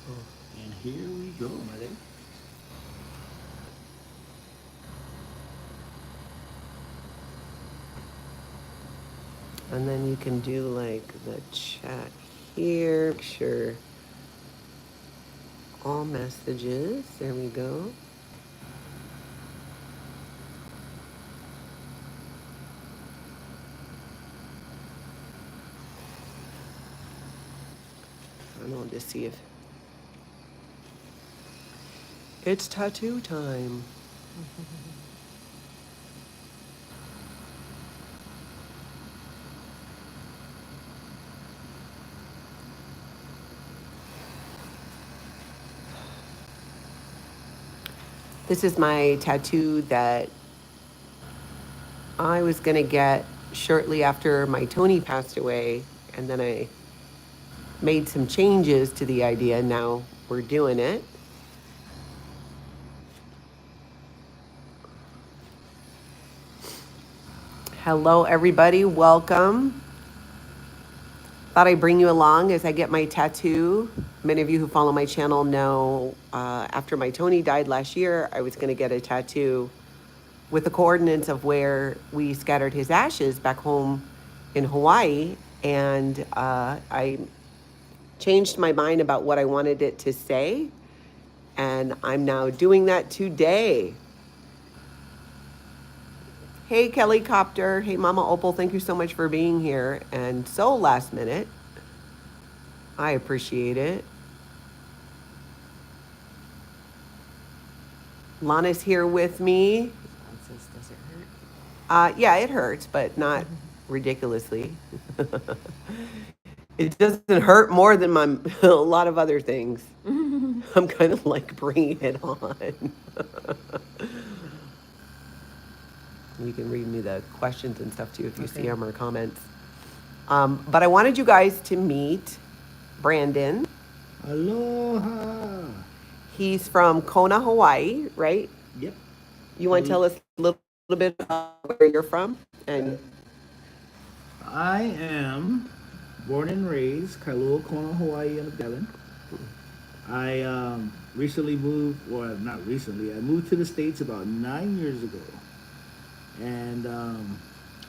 And here we go, my lady. And then you can do like the chat here. Make sure all messages. There we go. And I'll just see if it's tattoo time. This is my tattoo that I was going to get shortly after my Tony passed away. And then I made some changes to the idea. Now we're doing it. Hello, everybody. Welcome. Thought I'd bring you along as I get my tattoo. Many of you who follow my channel know after my Tony died last year, I was going to get a tattoo with the coordinates of where we scattered his ashes back home in Hawaii. And I changed my mind about what I wanted it to say. And I'm now doing that today. Hey, Kelly Copter. Hey, Mama Opal. Thank you so much for being here. And so last minute. I appreciate it. Lana's here with me. Does it hurt? Yeah, it hurts, but not ridiculously. It doesn't hurt more than my a lot of other things. I'm kind of like bringing it on. You can read me the questions and stuff too if you see them or comments. But I wanted you guys to meet Brandon. Aloha. He's from Kona, Hawaii, right? Yep. You want to tell us a little bit about where you're from? And I am born and raised Kailua Kona, Hawaii on the island. I recently moved, well, not recently, I moved to the States about 9 years ago. And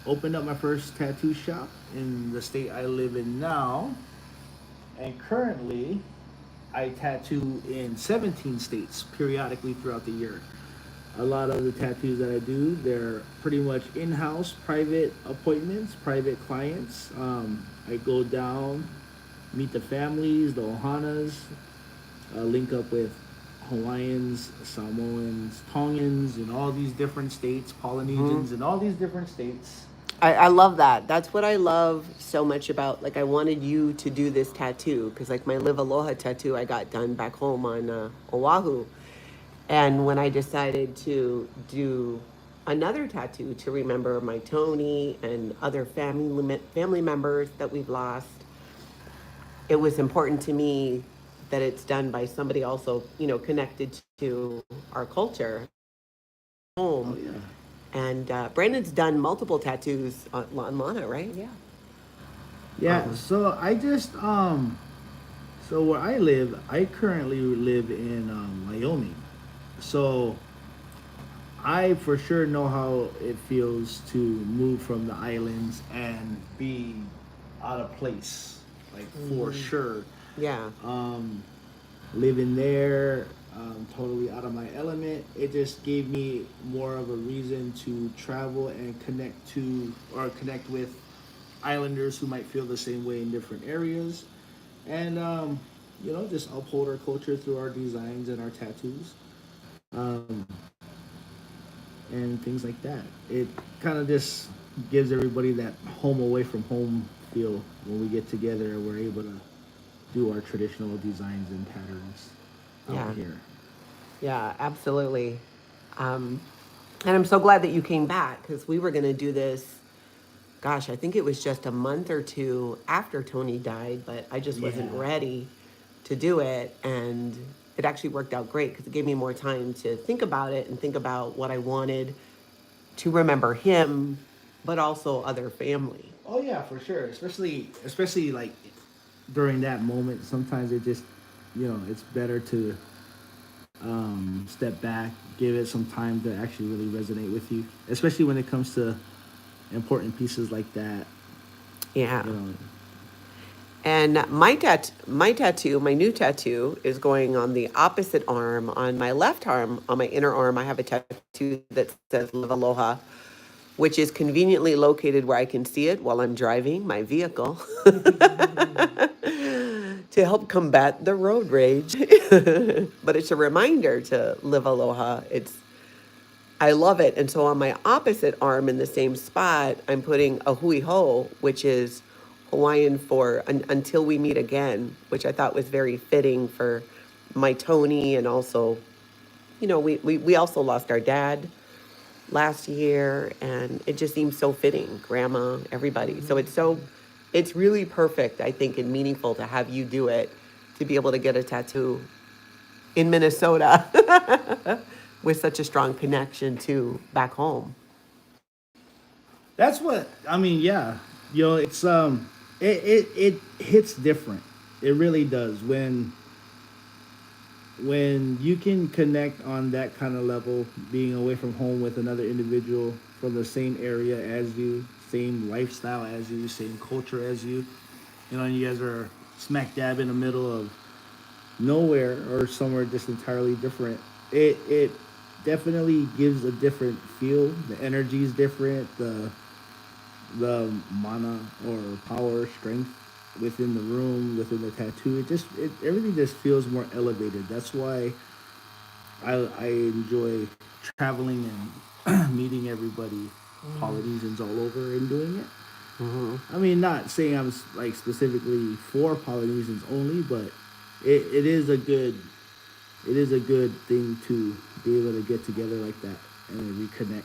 opened up my first tattoo shop in the state I live in now. And currently, I tattoo in 17 states periodically throughout the year. A lot of the tattoos that I do, they're pretty much in-house, private appointments, private clients. I go down, meet the families, the Ohanas, link up with Hawaiians, Samoans, Tongans, in all these different states, Polynesians, in all these different states. I love that. That's what I love so much about, like, I wanted you to do this tattoo because, like, my Live Aloha tattoo I got done back home on Oahu. And when I decided to do another tattoo to remember my Tony and other family members that we've lost, it was important to me that it's done by somebody also, you know, connected to our culture home. Oh, yeah. And Brandon's done multiple tattoos on Lana, right? Yeah. Yeah, so I just, so where I live, I currently live in Wyoming. So I for sure know how it feels to move from the islands and be out of place, like for sure. Yeah. Living there, totally out of my element. It just gave me more of a reason to travel and connect with islanders who might feel the same way in different areas, and just uphold our culture through our designs and our tattoos, um, and things like that. It kind of just gives everybody that home away from home feel when we get together and we're able to do our traditional designs and patterns out here. Yeah, absolutely. And I'm so glad that you came back because we were going to do this. Gosh, I think it was just a month or two after Tony died, but I just wasn't ready to do it. And it actually worked out great because it gave me more time to think about it and think about what I wanted to remember him, but also other family. Oh yeah, for sure. Especially like during that moment. Sometimes it just it's better to step back, give it some time to actually really resonate with you, especially when it comes to important pieces like that. Yeah. You know, And my tattoo, my new tattoo, is going on the opposite arm. On my left arm, on my inner arm, I have a tattoo that says "Live Aloha," which is conveniently located where I can see it while I'm driving my vehicle to help combat the road rage. But it's a reminder to live aloha. I love it. And so on my opposite arm in the same spot, I'm putting a Hui Hou, which is Hawaiian for until we meet again, which I thought was very fitting for my Tony. And also, we also lost our dad last year, and it just seems so fitting, grandma, everybody. So it's really perfect, I think, and meaningful to have you do it, to be able to get a tattoo in Minnesota with such a strong connection to back home. that's what I mean. Yeah, it's it hits different. It really does when you can connect on that kind of level, being away from home with another individual from the same area as you, same lifestyle as you, same culture as you. And you guys are smack dab in the middle of nowhere or somewhere just entirely different. It definitely gives a different feel. The energy is different. The mana or power, strength within the room, within the tattoo. Everything just feels more elevated. That's why I enjoy traveling and meeting everybody, Polynesians all over, and doing it. I mean, not saying I'm like specifically for Polynesians only, but it is a good thing to be able to get together like that and reconnect.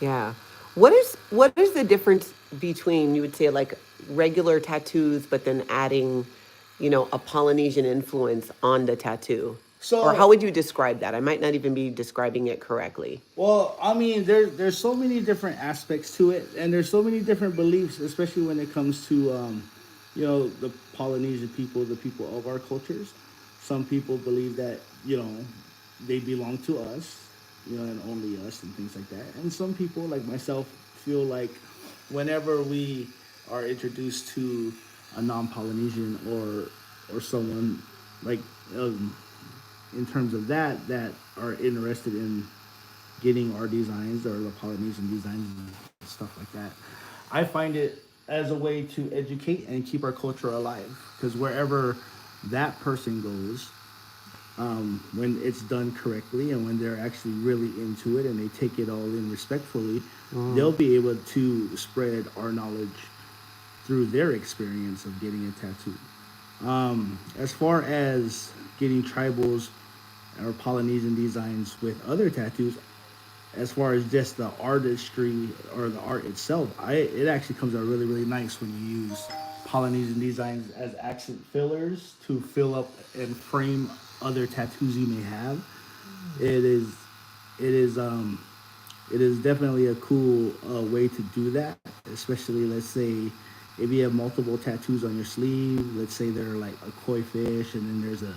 Yeah. What is the difference between, you would say, like regular tattoos, but then adding, a Polynesian influence on the tattoo? Or how So, would you describe that? I might not even be describing it correctly. well, I mean, there's so many different aspects to it, and there's so many different beliefs, especially when it comes to the Polynesian people, the people of our cultures. Some people believe that they belong to us, and only us, and things like that. And some people, like myself, feel like whenever we are introduced to a non-Polynesian or someone like in terms of that are interested in getting our designs or the Polynesian designs and stuff like that. I find it as a way to educate and keep our culture alive, because wherever that person goes, when it's done correctly and when they're actually really into it and they take it all in respectfully, they'll be able to spread our knowledge through their experience of getting a tattoo. As far as getting tribals or Polynesian designs with other tattoos, as far as just the artistry or the art itself, it actually comes out really, really nice when you use Polynesian designs as accent fillers to fill up and frame other tattoos you may have. It is it is it is definitely a cool way to do that, especially, let's say, if you have multiple tattoos on your sleeve. Let's say they're like a koi fish, and then there's a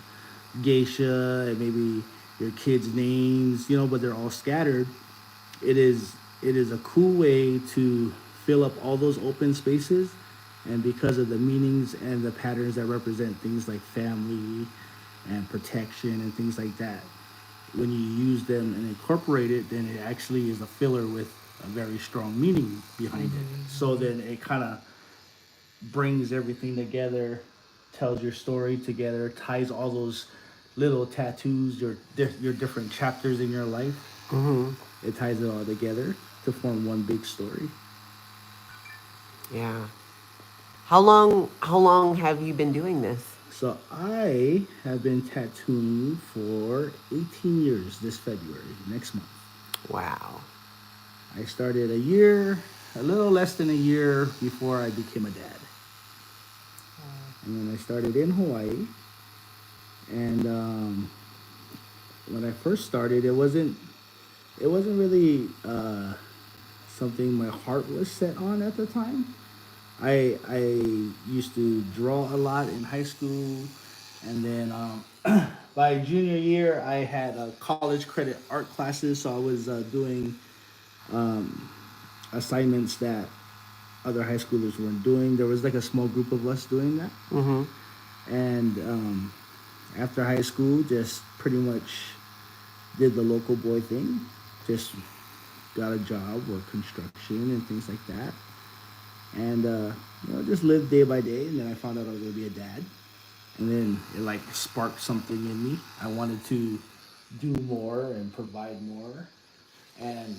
geisha, and maybe your kids' names, but they're all scattered. It is a cool way to fill up all those open spaces, and because of the meanings and the patterns that represent things like family and protection and things like that, when you use them and incorporate it, then it actually is a filler with a very strong meaning behind it. So then it kind of brings everything together, tells your story together, ties all those little tattoos, your different chapters in your life. It ties it all together to form one big story. Yeah. How long have you been doing this? So I have been tattooing for 18 years this February, next month. Wow. I started a little less than a year before I became a dad. And then I started in Hawaii. And when I first started, it wasn't really something my heart was set on at the time. I used to draw a lot in high school, And then by junior year, I had college credit art classes, so I was doing assignments that other high schoolers weren't doing. There was like a small group of us doing that. Mm-hmm. And after high school, just pretty much did the local boy thing. Just got a job or construction and things like that. And just lived day by day. And then I found out I was gonna be a dad. And then it like sparked something in me. I wanted to do more and provide more. And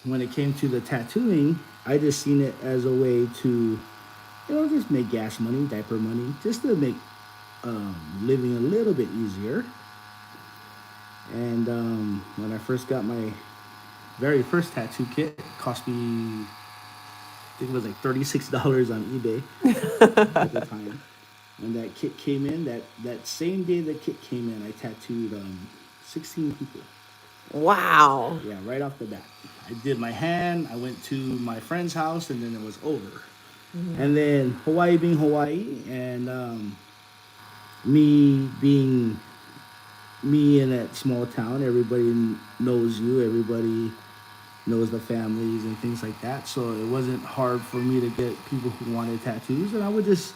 when it came to the tattooing, I just seen it as a way to, just make gas money, diaper money, just to make living a little bit easier. And when I first got my very first tattoo kit, it cost me, I think it was like $36 on eBay at the time. When that kit came in, that same day the kit came in, I tattooed 16 people. Wow. Yeah, right off the bat. I did my hand, I went to my friend's house, and then it was over. Mm-hmm. And then Hawaii being Hawaii, and me being me in that small town, everybody knows you, everybody knows the families and things like that. So it wasn't hard for me to get people who wanted tattoos, and I would just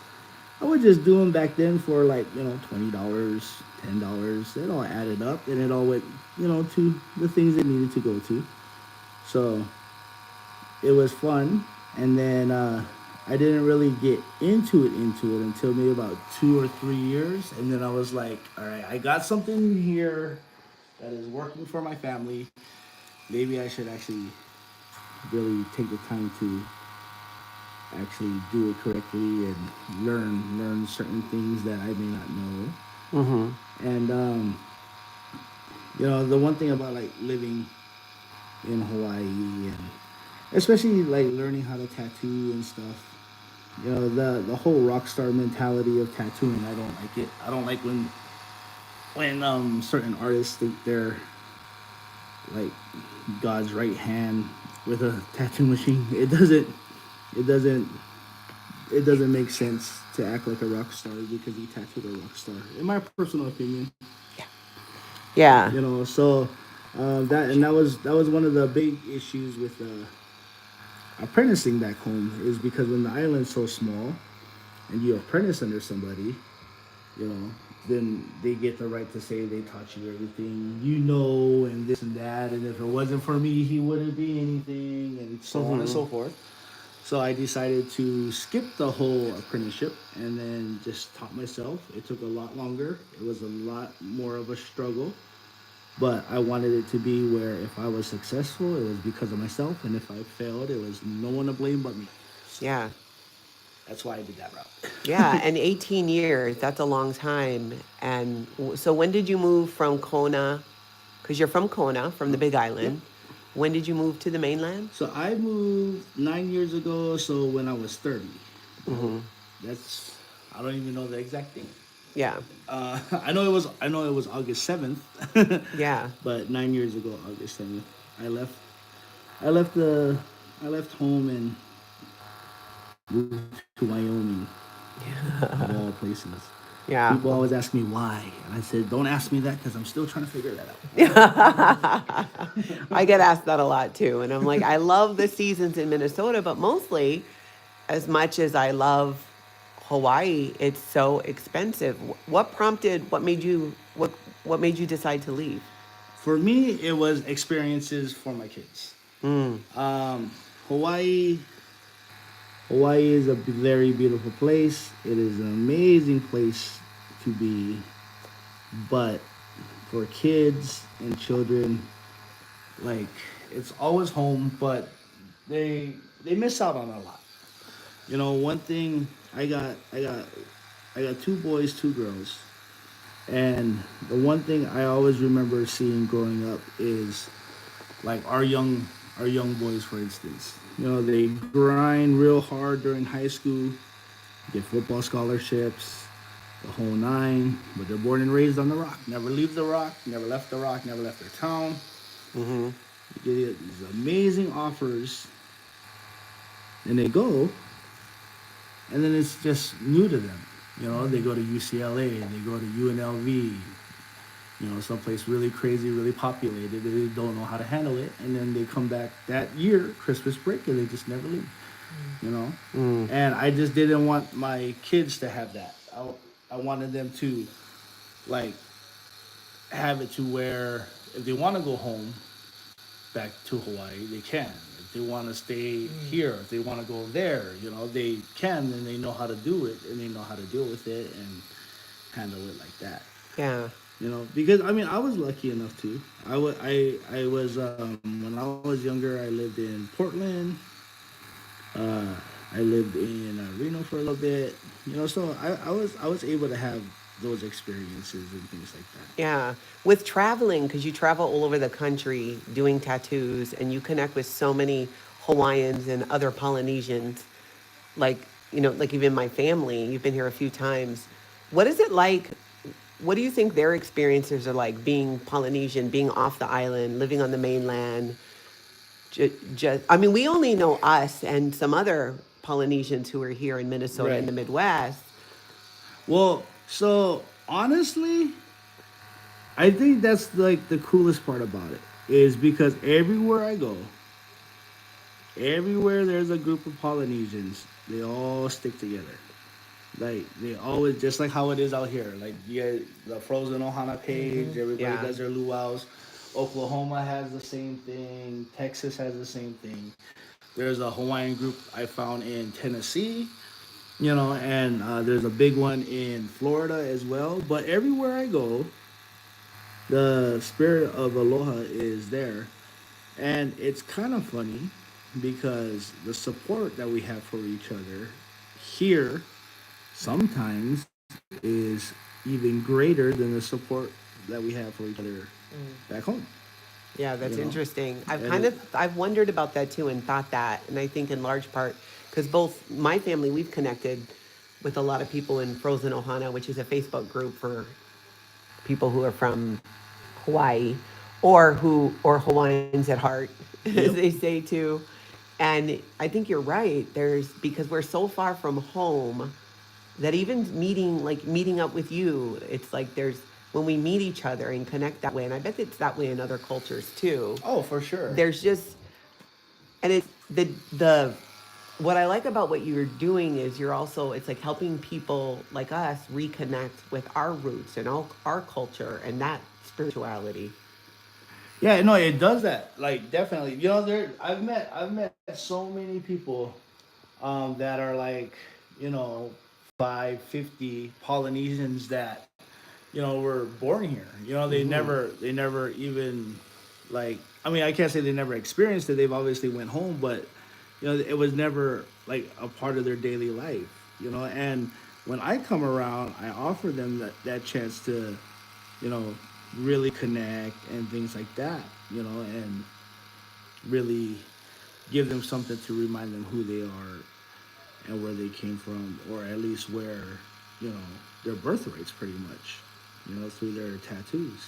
do them back then for like, $20, $10. It all added up, and it all went, to the things it needed to go to. So it was fun. And then I didn't really get into it until maybe about 2 or 3 years. And then I was like, all right, I got something here that is working for my family. Maybe I should actually really take the time to actually do it correctly and learn certain things that I may not know. Mm-hmm. And the one thing about like living in Hawaii, and especially like learning how to tattoo and stuff, the whole rock star mentality of tattooing, I don't like it. I don't like when certain artists think they're like God's right hand with a tattoo machine. It doesn't make sense to act like a rock star because he tattooed a rock star, in my personal opinion. Yeah. So that was one of the big issues with apprenticing back home, is because when the island's so small and you apprentice under somebody, then they get the right to say they taught you everything, and this and that, and if it wasn't for me, he wouldn't be anything, and so on and so forth. So I decided to skip the whole apprenticeship and then just taught myself. It took a lot longer. It was a lot more of a struggle. But I wanted it to be where if I was successful, it was because of myself. And if I failed, it was no one to blame but me. So yeah. That's why I did that route. Yeah, and 18 years, that's a long time. And so when did you move from Kona? Because you're from Kona, from the Big Island. Yep. When did you move to the mainland? So I moved 9 years ago, so when I was 30. Mm-hmm. I don't even know the exact date. Yeah. I know it was August 7th. Yeah. But 9 years ago, August 7th, I left home and moved to Wyoming, of all places. Yeah. People always ask me why, and I said, don't ask me that because I'm still trying to figure that out. I get asked that a lot too. And I'm like, I love the seasons in Minnesota, but mostly, as much as I love Hawaii, it's so expensive. What made you decide to leave? For me, it was experiences for my kids. Hawaii is a very beautiful place. It is an amazing place to be. But for kids and children, like, it's always home, but they miss out on a lot. One thing, I got 2 boys, 2 girls. And the one thing I always remember seeing growing up is like our young boys, for instance. They grind real hard during high school, get football scholarships, the whole 9, but they're born and raised on the rock. Never leave the rock, never left the rock, never left their town. Mm-hmm. You get these amazing offers, and they go, and then it's just new to them. You know, they go to UCLA, they go to UNLV, you know, someplace really crazy, really populated. They don't know how to handle it, and then they come back that year, Christmas break, and they just never leave. You know, and I just didn't want my kids to have that. I wanted them to like have it to where if they want to go home back to Hawaii, they can. If they want to stay here, if they want to go there, you know, they can, and they know how to do it, and they know how to deal with it and handle it like that. Yeah. You know, because I mean, I was lucky enough to. I was when I was younger, I lived in Portland. Uh, I lived in Reno for a little bit. You know, so I was able to have those experiences and things like that. Yeah. With traveling, because you travel all over the country doing tattoos and you connect with so many Hawaiians and other Polynesians, like, you know, like even my family, you've been here a few times. What is it like? What do you think their experiences are like being Polynesian, being off the island, living on the mainland? Just, I mean, we only know us and some other Polynesians who are here in Minnesota and Right. the Midwest. Well, so honestly, I think that's like the coolest part about it is because everywhere I go, everywhere there's a group of Polynesians, they all stick together. Like they always, just like how it is out here. Like you get the Frozen Ohana page, everybody Yeah. does their luau's. Oklahoma has the same thing. Texas has the same thing. There's a Hawaiian group I found in Tennessee, you know, and there's a big one in Florida as well. But everywhere I go, the spirit of aloha is there, and it's kind of funny because the support that we have for each other here sometimes is even greater than the support that we have for each other back home. Yeah, that's You know? interesting. And I've wondered about that too and thought that, and I think in large part because both my family, we've connected with a lot of people in Frozen Ohana, which is a Facebook group for people who are from Hawaii or Hawaiians at heart, as yep, they say too. And I think you're right. There's because we're so far from home that even meeting up with you, it's like there's when we meet each other and connect that way, and I bet it's that way in other cultures too. oh for sure. There's just and it's the what I like about what you're doing is you're also it's like helping people like us reconnect with our roots and our culture and that spirituality. Yeah, no, it does that. Like definitely, you know, there I've met so many people that are like, you know, 550 Polynesians that you know were born here. You know, they never even like. I mean, I can't say they never experienced it. They've obviously went home, but you know, it was never like a part of their daily life. You know, and when I come around, I offer them that chance to, you know, really connect and things like that. You know, and really give them something to remind them who they are and where they came from, or at least where, you know, their birthrights pretty much, you know, through their tattoos.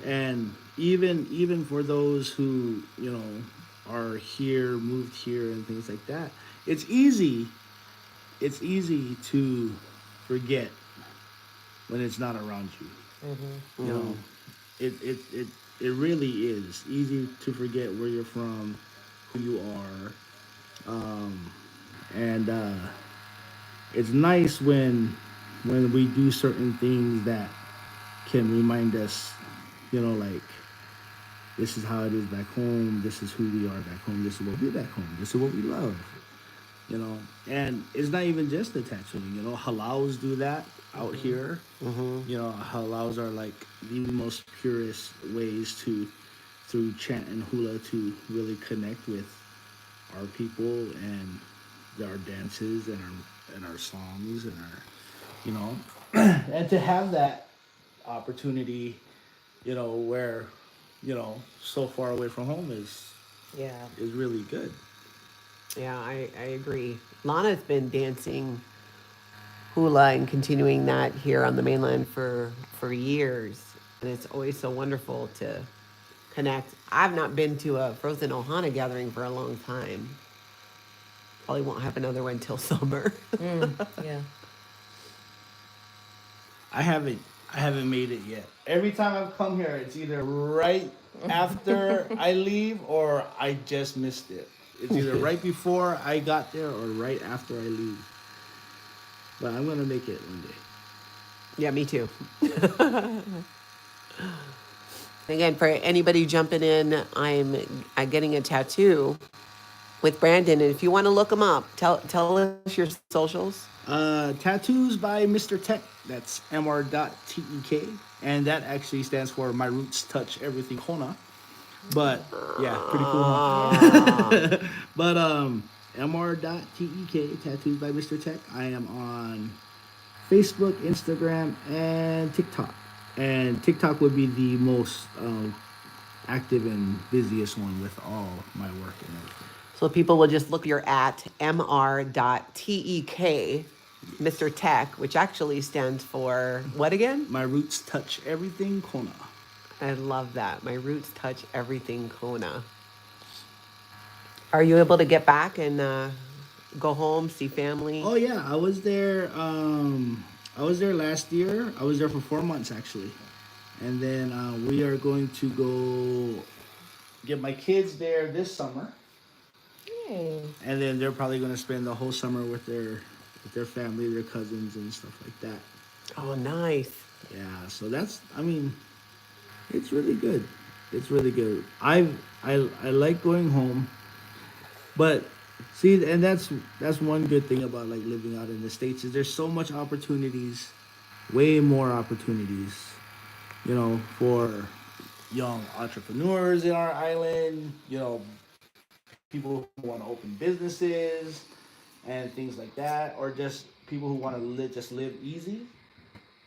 And even for those who, you know, are here, moved here and things like that, it's easy to forget when it's not around you. You know, it really is easy to forget where you're from, who you are. And it's nice when we do certain things that can remind us, you know, like this is how it is back home, this is who we are back home, this is what we do back home, this is what we love, you know. And it's not even just the tattooing, you know, halaus do that out here. You know, halaus are like the most purest ways to through chant and hula to really connect with our people and our dances and our songs and our, you know, and to have that opportunity, you know, where, you know, so far away from home Yeah. is really good. Yeah, I agree. Lana's been dancing hula and continuing that here on the mainland for years, and it's always so wonderful to connect. I've not been to a Frozen Ohana gathering for a long time. Probably won't have another one till summer. Yeah. I haven't made it yet. Every time I've come here, it's either right after I leave or I just missed it. It's either right before I got there or right after I leave. But I'm gonna make it one day. Yeah, me too. Again, for anybody jumping in, I'm getting a tattoo with Brandon, and if you want to look him up, tell us your socials. Tattoos by Mr.TEK. That's Mr.TEK, and that actually stands for My Roots Touch Everything Kona. But yeah, pretty cool. Huh? But Mr.TEK, Tattoos by Mr.TEK. I am on Facebook, Instagram, and TikTok. And TikTok would be the most active and busiest one with all my work and everything. So people will just look your at Mr.TEK, Mr. Tech, which actually stands for what again? My Roots Touch Everything Kona. I love that. My roots touch everything Kona. Are you able to get back and go home, see family? Oh yeah, I was there. I was there last year. I was there for 4 months actually, and then we are going to go get my kids there this summer. Yay. And then they're probably going to spend the whole summer with their family, their cousins, and stuff like that. Oh, nice. Yeah, so that's. I mean, it's really good. It's really good. I like going home, but see, and that's one good thing about like living out in the States is there's so much opportunities, way more opportunities, for young entrepreneurs in our island. People who want to open businesses and things like that, or just people who want to just live easy.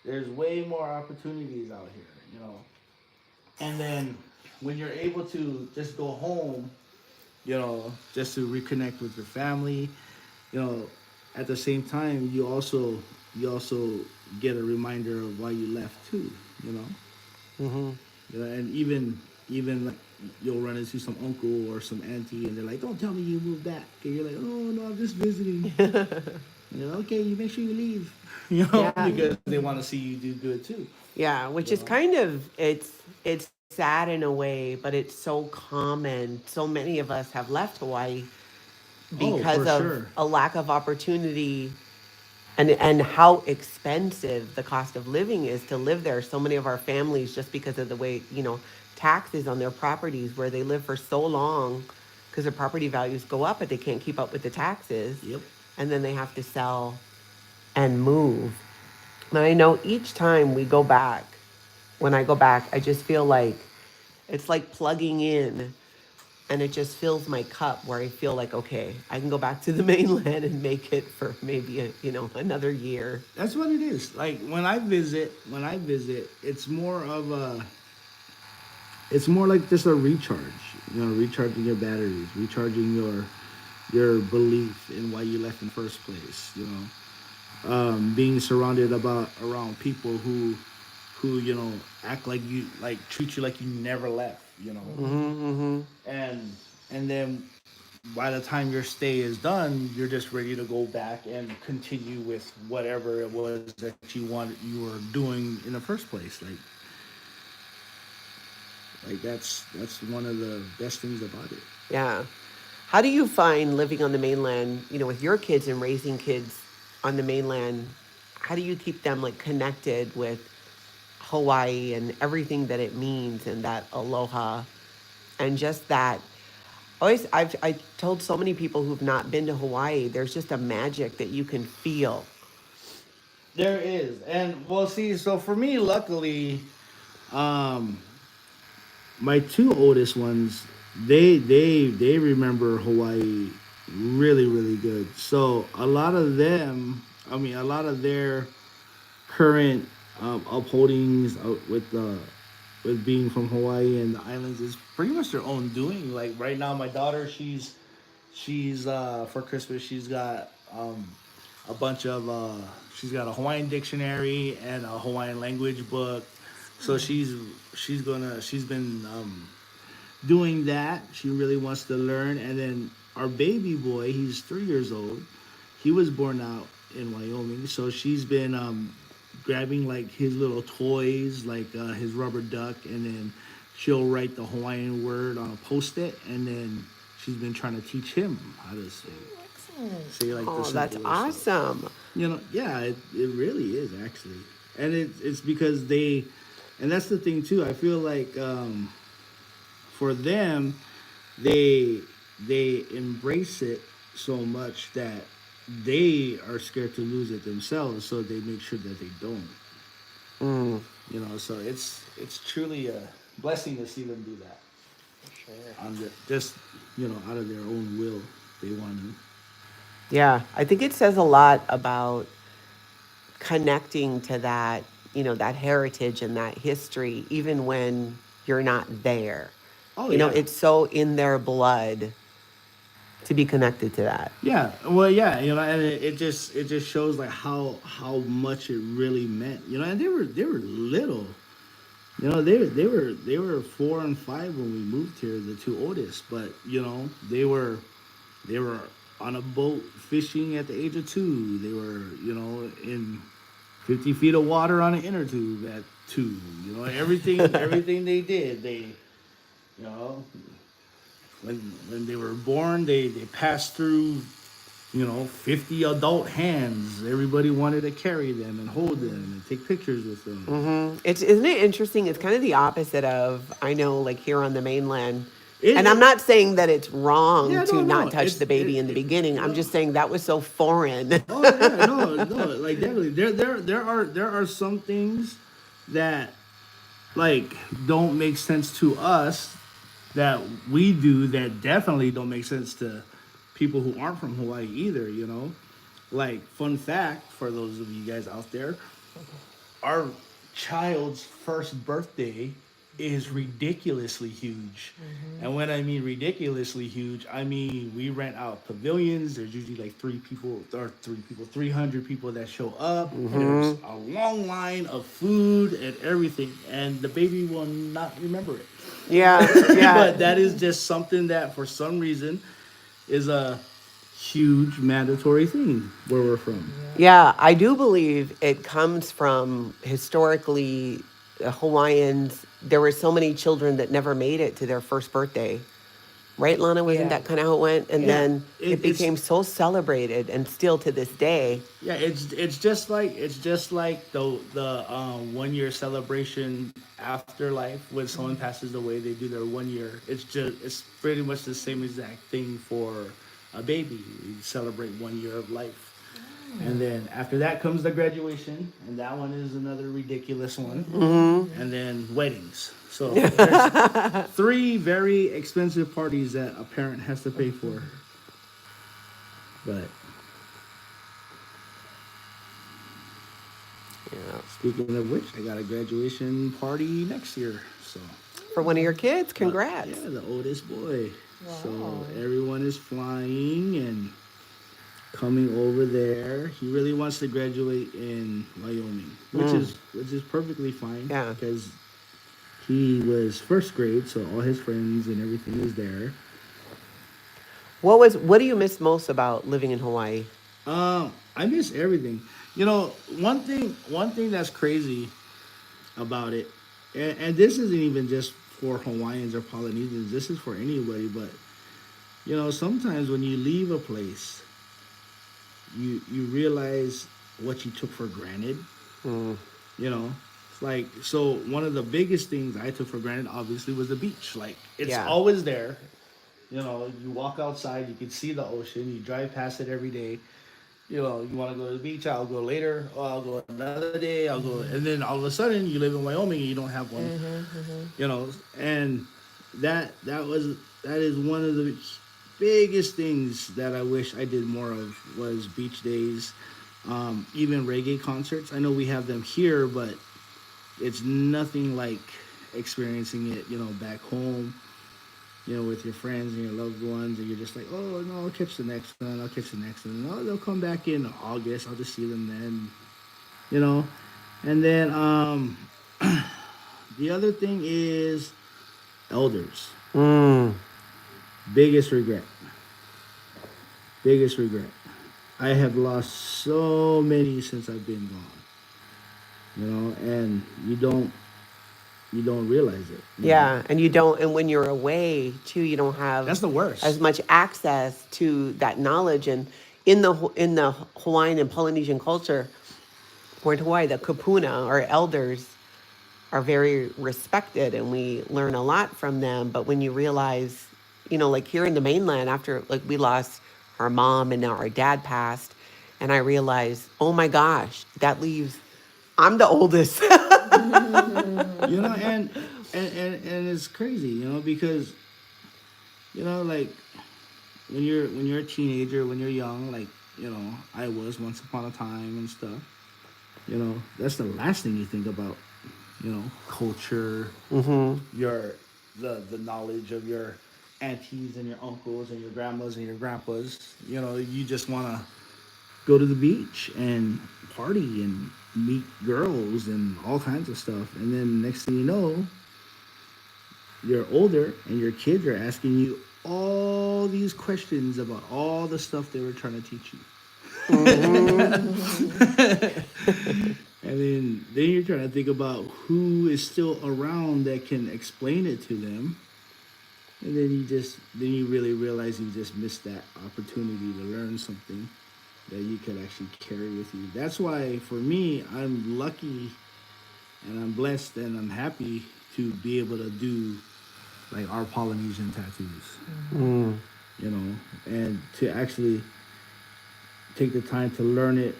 There's way more opportunities out here. And then when you're able to just go home, just to reconnect with your family, at the same time you also get a reminder of why you left too. Mm-hmm. And even like you'll run into some uncle or some auntie, and they're like, "Don't tell me you moved back." And you're like, "Oh no, I'm just visiting." Okay, you make sure you leave. Yeah. Because they want to see you do good too. Yeah, which is kind of it's sad in a way, but it's so common. So many of us have left Hawaii because of sure. a lack of opportunity and how expensive the cost of living is to live there. So many of our families, just because of the way, taxes on their properties where they live for so long, because their property values go up, but they can't keep up with the taxes. Yep. And then they have to sell and move. And I know each time we go back, when I go back, I just feel like it's like plugging in, and it just fills my cup where I feel like, okay, I can go back to the mainland and make it for maybe another year. That's what it is. Like when I visit, it's more like just a recharge. Recharging your batteries, recharging your belief in why you left in the first place. Being surrounded around people who act like you, like treat you like you never left. Mm-hmm. And then by the time your stay is done, you're just ready to go back and continue with whatever it was that you were doing in the first place. Like that's one of the best things about it. Yeah. How do you find living on the mainland, with your kids and raising kids on the mainland? How do you keep them like connected with Hawaii and everything that it means and that aloha and just that? I told so many people who've not been to Hawaii, there's just a magic that you can feel. There is, and well, see, so for me, luckily, um, my two oldest ones, they remember Hawaii really really good. So a lot of them, a lot of their current upholdings with being from Hawaii and the islands is pretty much their own doing. Like right now, my daughter, she's for Christmas, she's got a bunch of she's got a Hawaiian dictionary and a Hawaiian language book. So she's been doing that. She really wants to learn. And then our baby boy, he's 3 years old. He was born out in Wyoming, so she's been grabbing like his little toys, like his rubber duck, and then she'll write the Hawaiian word on a post-it, and then she's been trying to teach him how to say like the Oh, that's simpler stuff. awesome. Yeah, it really is actually, and it's because and that's the thing too. I feel like for them, they embrace it so much that they are scared to lose it themselves, so they make sure that they don't. Mm. So it's truly a blessing to see them do that. Just out of their own will, they want to. Yeah, I think it says a lot about connecting to that, that heritage and that history, even when you're not there. Oh yeah. It's so in their blood to be connected to that. Yeah, well, yeah, and it just shows like how much it really meant, and they were little, they were 4 and 5 when we moved here, the two oldest, but they were on a boat fishing at the age of 2. They were in 50 feet of water on an inner tube at 2. Everything they did, you know when they were born, they passed through 50 adult hands. Everybody wanted to carry them and hold them and take pictures with them. Mm-hmm. Isn't it interesting? It's kind of the opposite of, I know, like here on the mainland. And I'm It- not saying that it's wrong Yeah, to no, not no. touch the baby in the beginning. I'm just saying that was so foreign. Oh yeah, no, like definitely. There are some things that like don't make sense to us that we do that definitely don't make sense to people who aren't from Hawaii either. Like, fun fact for those of you guys out there, our child's first birthday is ridiculously huge. And when I mean ridiculously huge, I mean we rent out pavilions. There's usually like 300 people that show up. There's a long line of food and everything, and the baby will not remember it. Yeah. But that is just something that for some reason is a huge mandatory thing where we're from. Yeah, I do believe it comes from historically Hawaiians. There were so many children that never made it to their first birthday. Right, Lana? Wasn't that kind of how it went? And then it became so celebrated, and still to this day. Yeah, it's just like the 1 year celebration after life when someone passes away. They do their 1 year. It's pretty much the same exact thing for a baby. You celebrate 1 year of life. And then after that comes the graduation, and that one is another ridiculous one. And then weddings. So there's 3 very expensive parties that a parent has to pay for. But speaking of which, I got a graduation party next year. So For one of your kids, congrats. yeah, the oldest boy. Wow. So everyone is flying and coming over there. He really wants to graduate in Wyoming, which is perfectly fine. Yeah. Because he was first grade, so all his friends and everything is there. What do you miss most about living in Hawaii? I miss everything. One thing that's crazy about it, and this isn't even just for Hawaiians or Polynesians. This is for anybody. But sometimes when you leave a place, you realize what you took for granted. Like, so one of the biggest things I took for granted, obviously, was the beach. Like, it's always there. You walk outside, you can see the ocean, you drive past it every day. You want to go to the beach, I'll go later. Oh, I'll go another day, I'll go. And then all of a sudden, you live in Wyoming and you don't have one. And that is one of the biggest things that I wish I did more of was beach days. Even reggae concerts. I know we have them here, but it's nothing like experiencing it, back home, with your friends and your loved ones, and you're just like, oh, no, I'll catch the next one. Oh, they'll come back in August. I'll just see them then, And then the other thing is elders. Biggest regret. I have lost so many since I've been gone. you know, and you don't realize it. You know? Yeah, and you don't, and when you're away too, you don't have That's the worst. as much access to that knowledge. And in the Hawaiian and Polynesian culture, or in Hawaii, the kupuna or elders are very respected, and we learn a lot from them. But when you realize, like here in the mainland, after like we lost our mom and now our dad passed, and I realized, oh my gosh, that leaves. I'm the oldest. You know, and it's crazy, you know, because like when you're a teenager, when you're young, like I was once upon a time and stuff. That's the last thing you think about. Culture, your the knowledge of your aunties and your uncles and your grandmas and your grandpas. You just want to go to the beach and party and meet girls and all kinds of stuff. And then next thing you know, you're older and your kids are asking you all these questions about all the stuff they were trying to teach you. And then you're trying to think about who is still around that can explain it to them. And then you really realize you just missed that opportunity to learn something that you could actually carry with you. That's why for me, I'm lucky and I'm blessed and I'm happy to be able to do like our Polynesian tattoos. And to actually take the time to learn it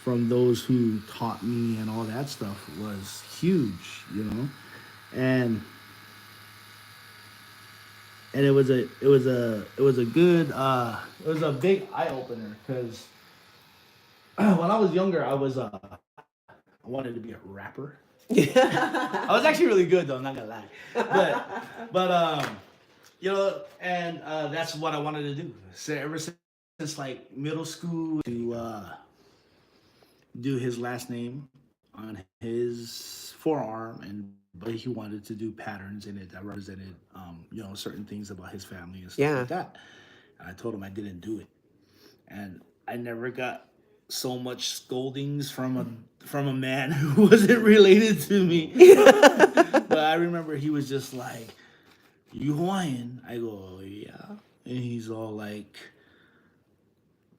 from those who taught me and all that stuff was huge, and it was a good it was a big eye opener because when I was younger I wanted to be a rapper. I was actually really good though, I'm not gonna lie, but and that's what I wanted to do. So ever since like middle school to do his last name on his forearm, but he wanted to do patterns in it that represented certain things about his family and stuff like that. And I told him I didn't do it, and I never got so much scoldings from a man who wasn't related to me. But I remember he was just like, "You Hawaiian?" I go, "Yeah," and he's all like,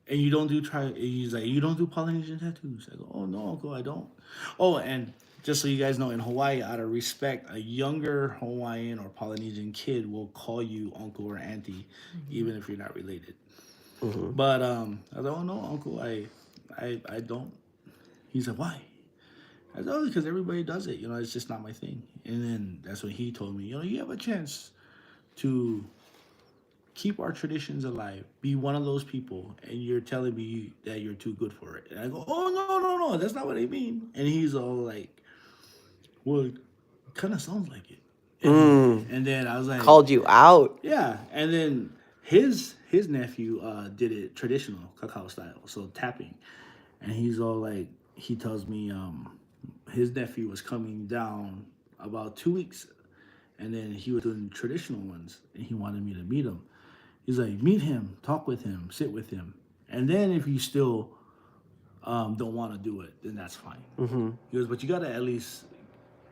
"And you don't do he's like, "You don't do Polynesian tattoos?" I go, "Oh no, uncle, I don't." Oh, and just so you guys know, in Hawaii, out of respect, a younger Hawaiian or Polynesian kid will call you uncle or auntie, even if you're not related. But I was like, "Oh no, uncle, I don't." He's like, "Why?" I said, "Oh, because everybody does it. It's just not my thing." And then that's when he told me, "You have a chance to keep our traditions alive. Be one of those people, and you're telling me that you're too good for it." And I go, "Oh no, that's not what I mean." And he's all like, "Well, it kind of sounds like it." And then I was like, Called you out. "Yeah." And then his nephew did it traditional cacao style, so tapping. And he's all like, he tells me his nephew was coming down about 2 weeks, and then he was doing traditional ones, and he wanted me to meet him. He's like, "Meet him, talk with him, sit with him. And then if you still don't want to do it, then that's fine." He goes, "But you got to at least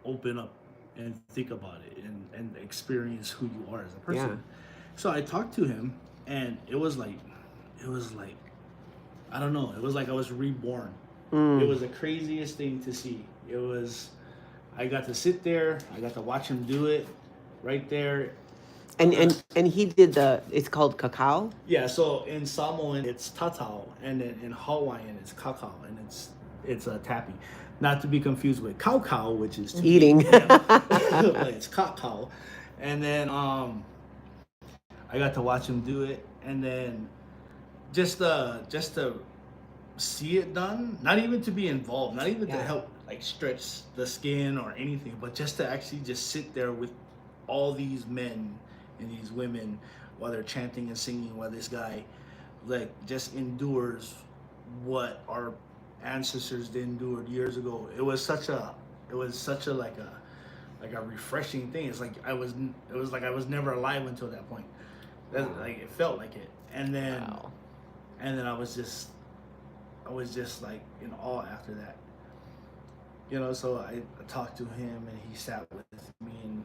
open up and think about it and experience who you are as a person." Yeah. So I talked to him, and it was like, I don't know, it was like I was reborn. It was the craziest thing to see. I got to sit there, I got to watch him do it right there. And he did it's called cacao. Yeah, so in Samoan it's tatau, and then in Hawaiian it's kakao, and it's a tapping. Not to be confused with cow, which is to Eating. eat. Yeah. But it's kakao. And then I got to watch him do it, and then just to see it done, not even to be involved, not even to help like stretch the skin or anything, but just to actually just sit there with all these men and these women while they're chanting and singing, while this guy like just endures what our ancestors endured years ago. It was such a like a refreshing thing. It was like I was never alive until that point. Like it felt like it. And then I was just like in awe after that. you know, so I talked to him and he sat with me and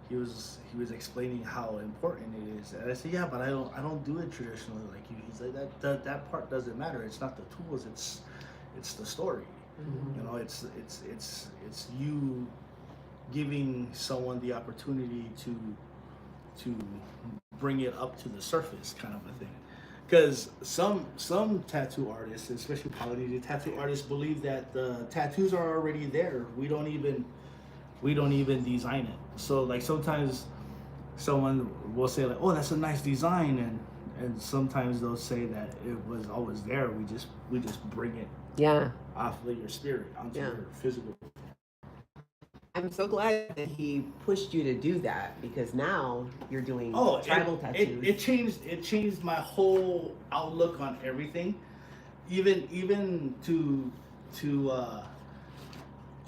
he was explaining how important it is. And I said, yeah, but I don't do it traditionally like you. He's like, that part doesn't matter. It's not the tools. It's the story. Mhm. You know, it's you giving someone the opportunity to bring it up to the surface, kind of a thing. Because some tattoo artists, especially Polynesian tattoo artists, believe that the tattoos are already there. We don't even design it. So like sometimes someone will say like, oh, that's a nice design, and sometimes they'll say that it was always there. We just bring it Yeah. off of your spirit onto Yeah. your physical. I'm so glad that he pushed you to do that because now you're doing Oh, tribal tattoos. it changed my whole outlook on everything. Even to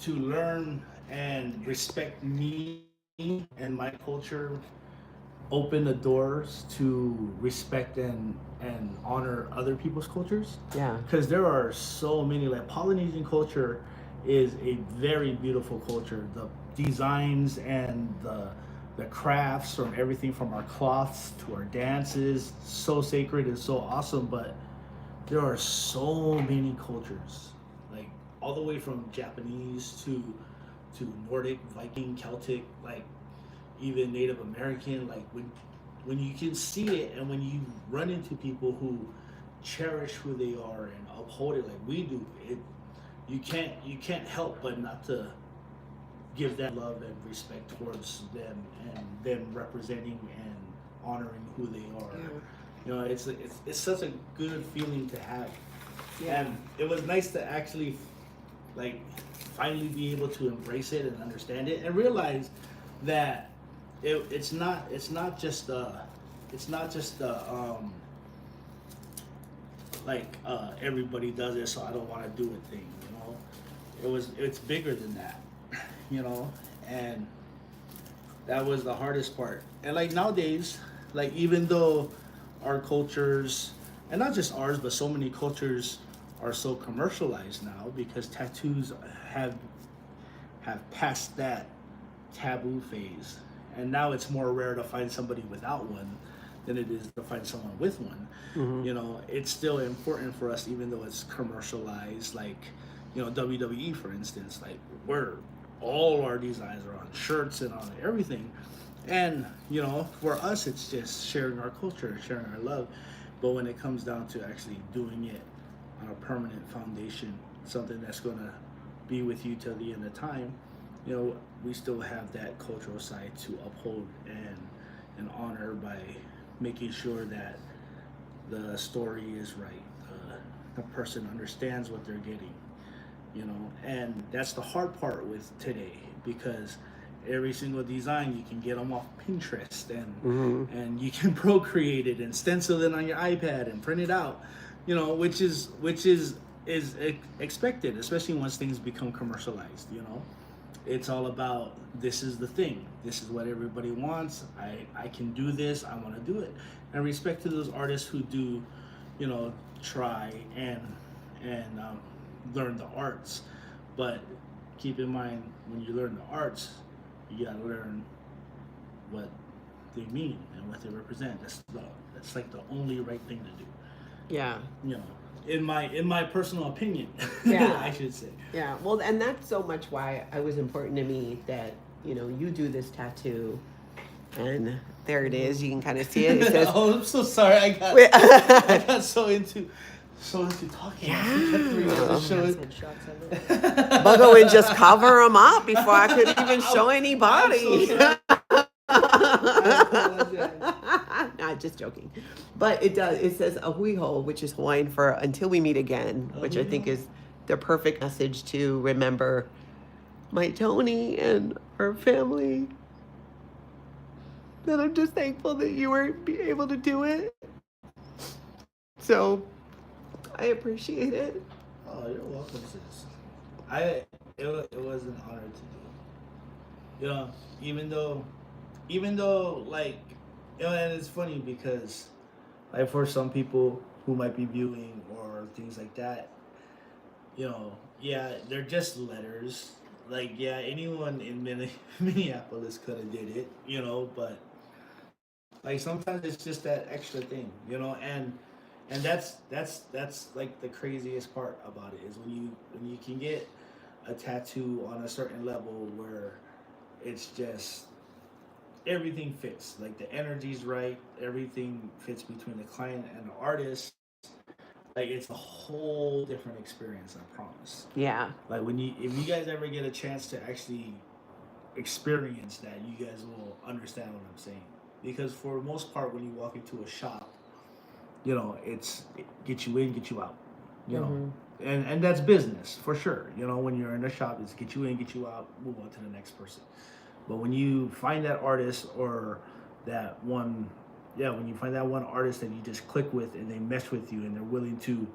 learn and respect me and my culture, open the doors to respect and honor other people's cultures. Yeah. Because there are so many, like Polynesian culture is a very beautiful culture. The designs and the crafts, from everything from our cloths to our dances, so sacred and so awesome. But there are so many cultures, like all the way from Japanese to Nordic, Viking, Celtic, like even Native American. Like when you can see it, and when you run into people who cherish who they are and uphold it like we do, it you can't help but not to give that love and respect towards them and them representing and honoring who they are. Yeah. You know, it's such a good feeling to have. Yeah. And it was nice to actually like finally be able to embrace it and understand it and realize that it's not just everybody does it, so I don't want to do it thing, you know. It's bigger than that, you know. And that was the hardest part. And like nowadays, like even though our cultures, and not just ours but so many cultures, are so commercialized now because tattoos have passed that taboo phase, and now it's more rare to find somebody without one than it is to find someone with one. Mhm. You know, it's still important for us, even though it's commercialized. Like, you know, WWE, for instance, like all our designs are on shirts and on everything. And, you know, for us, it's just sharing our culture, sharing our love. But when it comes down to actually doing it on a permanent foundation, something that's going to be with you till the end of time, you know, we still have that cultural side to uphold and honor by making sure that the story is right. The person understands what they're getting, you know. And that's the hard part with today, because every single design you can get them off Pinterest and you can procreate it and stencil it on your iPad and print it out, you know, which is expected, especially once things become commercialized. You know, it's all about, this is the thing, this is what everybody wants, I can do this, I want to do it. And respect to those artists who do, you know, try and learn the arts. But keep in mind, when you learn the arts, you gotta learn what they mean and what they represent. That's like the only right thing to do. Yeah. You know, in my personal opinion. Yeah. I should say. Yeah. Well, and that's so much why it was important to me that, you know, you do this tattoo. And there it is. You can kind of see it. It says, oh, I'm so sorry. I got I got so into talking. Yeah. Buggo and just cover them up before I could even show anybody. Not just joking. But it does. It says a Hui Hou, which is Hawaiian for until we meet again, which I think is the perfect message to remember my Tony and our family. That I'm just thankful that you were able to do it. So I appreciate it. Oh, you're welcome, sis. It was an honor to do. You know, even though like, you know, and it's funny because like for some people who might be viewing or things like that, you know, yeah, they're just letters. Like, yeah, anyone in Minneapolis could have did it, but like sometimes it's just that extra thing, and that's like the craziest part about it is when you can get a tattoo on a certain level where it's just everything fits, like the energy's right, everything fits between the client and the artist. Like it's a whole different experience, I promise. Yeah. Like if you guys ever get a chance to actually experience that, you guys will understand what I'm saying. Because for the most part, when you walk into a shop, it's get you in, get you out, and that's business for sure. When you're in a shop, it's get you in, get you out, move on to the next person. But when you find that artist or that one, yeah, when you find that one artist that you just click with and they mesh with you and they're willing to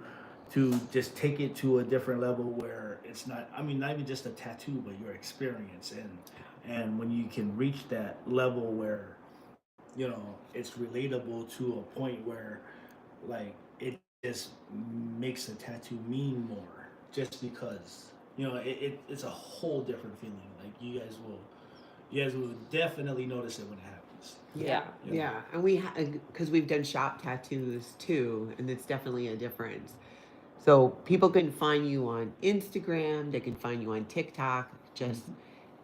just take it to a different level where it's not, I mean, not even just a tattoo, but your experience. And when you can reach that level where, it's relatable to a point where, like, it just makes a tattoo mean more just because, it's a whole different feeling. Like, you guys will definitely notice it when it happens. Yeah. Yeah. And because we've done shop tattoos too, and it's definitely a difference. So people can find you on Instagram, they can find you on TikTok, just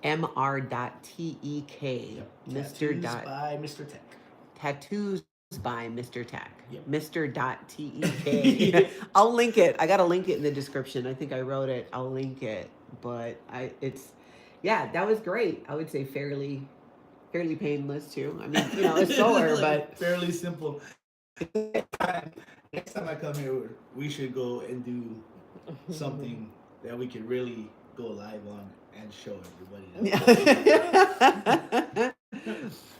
mr.tek. Yep. Mr. Tattoos by Mr.TEK. Tattoos by Mr.TEK. Yep. Mr.TEK. I'll link it. I gotta link it in the description. I think I wrote it. I'll link it. But that was great. I would say fairly painless too. I mean, it's solar, but fairly simple. Next time I come here, we should go and do something that we can really go live on and show everybody.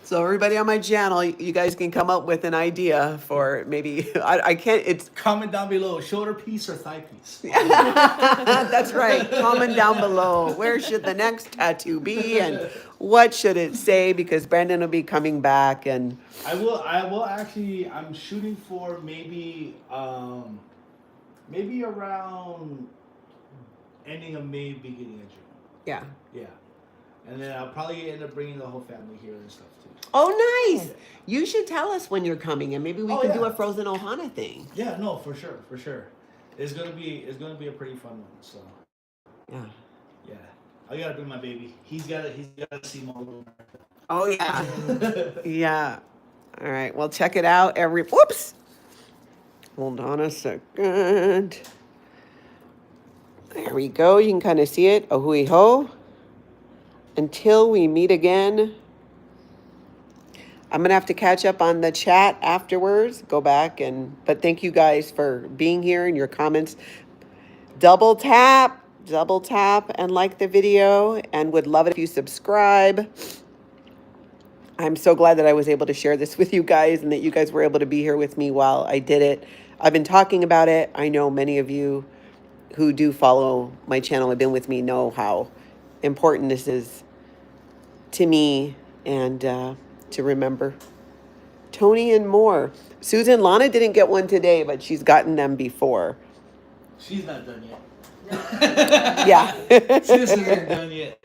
So everybody on my channel, you guys can come up with an idea for maybe, I can't, it's... Comment down below, shoulder piece or thigh piece. That's right. Comment down below. Where should the next tattoo be and what should it say? Because Brandon will be coming back and... I will actually, I'm shooting for maybe around ending of May, beginning of June. Yeah. Yeah. And then I'll probably end up bringing the whole family here and stuff too. Oh, nice. You should tell us when you're coming and maybe we can do a Frozen Ohana thing. Yeah, no, for sure. It's gonna be a pretty fun one, so. Yeah. Yeah. I gotta bring my baby. He's gotta see my little America. Oh yeah. Yeah. All right. Well, check it out. Whoops. Hold on a second. There we go. You can kind of see it. A Hui Hou. Until we meet again. I'm going to have to catch up on the chat afterwards. Go back but thank you guys for being here and your comments. Double tap and like the video, and would love it if you subscribe. I'm so glad that I was able to share this with you guys and that you guys were able to be here with me while I did it. I've been talking about it. I know many of you who do follow my channel have been with me know how important this is to me and to remember. Tony and more. Susan, Lana didn't get one today, but she's gotten them before. She's not done yet. Yeah. Susan isn't done yet.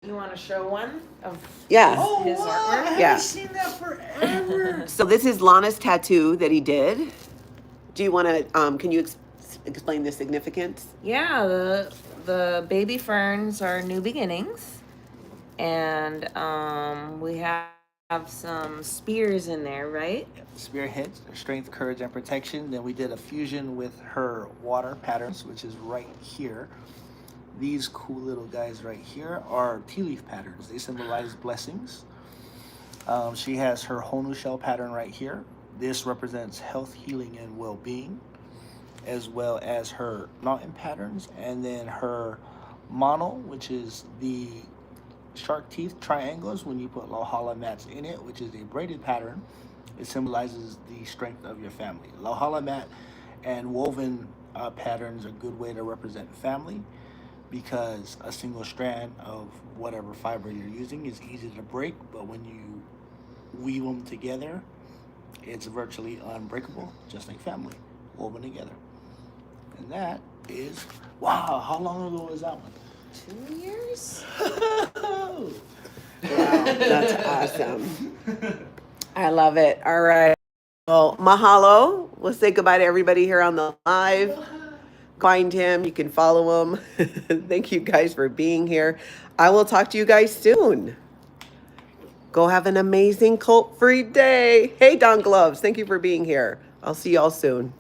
You want to show one of his artwork? I haven't seen that forever. So this is Lana's tattoo that he did. Do you want to, can you explain the significance? Yeah, the baby ferns are new beginnings. And we have some spears in there, right? Yep. Spearheads, strength, courage, and protection. Then we did a fusion with her water patterns, which is right here. These cool little guys right here are tea leaf patterns. They symbolize blessings. She has her Honu shell pattern right here. This represents health, healing, and well-being, as well as her mountain patterns. And then her mono, which is the shark teeth triangles when you put Lauhala mats in it, which is a braided pattern. It symbolizes the strength of your family. Lauhala mat and woven patterns are a good way to represent family, because a single strand of whatever fiber you're using is easy to break, but when you weave them together, it's virtually unbreakable, just like family woven together. And that is, wow, how long ago was that one? 2 years? Wow, that's awesome. I love it. All right. Well, mahalo. We'll say goodbye to everybody here on the live. Find him. You can follow him. Thank you guys for being here. I will talk to you guys soon. Go have an amazing cult-free day. Hey, Don Gloves. Thank you for being here. I'll see y'all soon.